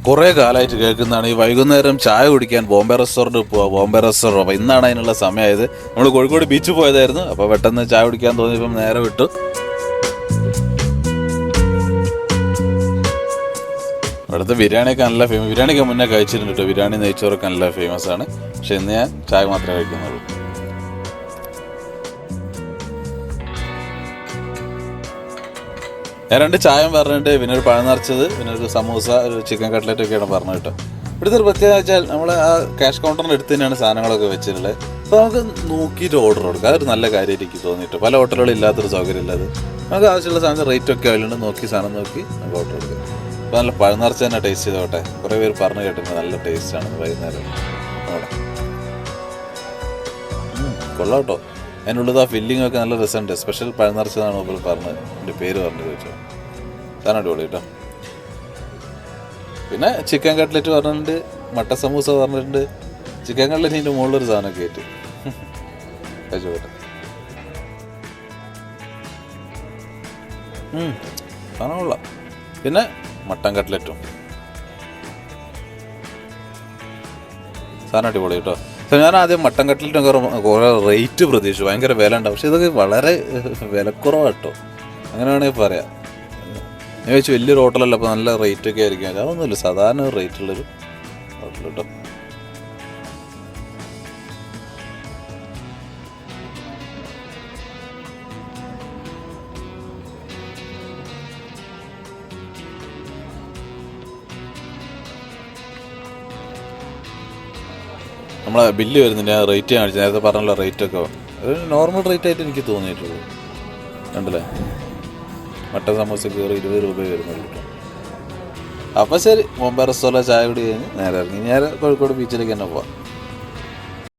കുറേ കാലമായിട്ട് കേൾക്കുന്നതാണ് ഈ വൈകുന്നേരം ചായ കുടിക്കാൻ ബോംബെ റെസ്റ്റോറൻറ്റ് പോവാം, ബോംബെ റെസ്റ്റോറൻറ്റ്. അപ്പോൾ ഇന്നാണ് അതിനുള്ള സമയമായത്. നമ്മൾ കോഴിക്കോട് ബീച്ചിൽ പോയതായിരുന്നു. അപ്പോൾ പെട്ടെന്ന് ചായ കുടിക്കാൻ തോന്നിയപ്പം നേരെ വിട്ടു. ഇവിടുത്തെ ബിരിയാണിയൊക്കെ നല്ല ഫേമസ്. ബിരിയാണിയൊക്കെ മുന്നേ കഴിച്ചിട്ടുണ്ട് കേട്ടോ. ബിരിയാണി നെയ്ച്ചോറൊക്കെ നല്ല ഫേമസ് ആണ്. പക്ഷെ ഇന്ന് ഞാൻ ചായ മാത്രമേ കഴിക്കുന്നുള്ളൂ. ഞാൻ 2 ചായം പറഞ്ഞിട്ട് പിന്നെ ഒരു പഴം നിറച്ചത്, പിന്നെ ഒരു സമൂസ, ഒരു ചിക്കൻ കട്ട്ലറ്റ് ഒക്കെയാണ് പറഞ്ഞത് കേട്ടോ. ഇവിടുത്തെ ഒരു പ്രത്യേകത വെച്ചാൽ നമ്മൾ ആ ക്യാഷ് കൗണ്ടറിൻ്റെ അടുത്ത് തന്നെയാണ് സാധനങ്ങളൊക്കെ വെച്ചിട്ടുള്ളത്. അപ്പോൾ നമുക്ക് നോക്കിയിട്ട് ഓർഡർ കൊടുക്കുക. അതൊരു നല്ല കാര്യമായിട്ട് എനിക്ക് തോന്നിയിട്ട്. പല ഹോട്ടലുകളും ഇല്ലാത്തൊരു സൗകര്യം ഇല്ലാതെ നമുക്ക് ആവശ്യമുള്ള സാധനം റേറ്റൊക്കെ ആയതുകൊണ്ട് നോക്കി സാധനം നോക്കി നമുക്ക് ഓർഡർ കൊടുക്കുക. അപ്പോൾ നല്ല പഴം നിറച്ച് തന്നെ ടേസ്റ്റ് ചെയ്തോട്ടെ. കുറേ പേര് പറഞ്ഞു കേട്ടിട്ടുണ്ട് നല്ല ടേസ്റ്റാണ് വൈകുന്നേരം അവിടെ. കൊള്ളാം കേട്ടോ. അതിനുള്ളത് ആ ഫില്ലിംഗ് ഒക്കെ നല്ല രസമുണ്ട്. സ്പെഷ്യൽ പഴം നിറച്ചതാണ് ഇപ്പോൾ പറഞ്ഞത്. എൻ്റെ പേര് പറഞ്ഞു ചോദിച്ചോ. സാധനം അടിപൊളി കേട്ടോ. പിന്നെ ചിക്കൻ കട്ട്ലറ്റ് പറഞ്ഞിട്ടുണ്ട്, മട്ട സമൂസ പറഞ്ഞിട്ടുണ്ട്. ചിക്കൻ കട്ട്ലറ്റിൻ്റെ മുകളിലൊരു സാധനമൊക്കെ ആയിട്ട് കഴിച്ചോട്ടെ. സാധനം കൊള്ളാം. പിന്നെ മട്ടൻ കട്ട്ലറ്റും സാധനം അടിപൊളി കേട്ടോ. ഞാൻ ആദ്യം മട്ടൻ കട്ട്ലറ്റിനൊക്കെ കുറേ റേറ്റ് പ്രതീക്ഷിച്ചു. ഭയങ്കര വില ഉണ്ടാവും. പക്ഷെ ഇതൊക്കെ വളരെ വിലക്കുറവാണ് കേട്ടോ. അങ്ങനെ വേണമെങ്കിൽ പറയാം. ഞാൻ വെച്ച് വലിയൊരു ഹോട്ടലല്ല, അപ്പോൾ നല്ല റേറ്റൊക്കെ ആയിരിക്കും. അതൊന്നുമില്ല, സാധാരണ റേറ്റുള്ളൊരു ഹോട്ടൽ കേട്ടോ. നമ്മളെ ബില്ല് വരുന്നില്ല, റേറ്റ് കാണിച്ചു. നേരത്തെ പറഞ്ഞല്ലോ റേറ്റൊക്കെ ഒരു നോർമൽ റേറ്റ് ആയിട്ട് എനിക്ക് തോന്നിയിട്ടുള്ളൂ. കണ്ടല്ലേ, മട്ടൻ സമോസയ്ക്ക് 20 രൂപ വരുന്നുള്ളൂ കേട്ടോ. അപ്പോൾ ശരി, ബോംബെ റെസ്റ്റോറൻറ്റ് ചായ കുടി കഴിഞ്ഞ് നേരെ ഇറങ്ങി. നേരെ കോഴിക്കോട് ബീച്ചിലേക്ക് തന്നെ പോവാം.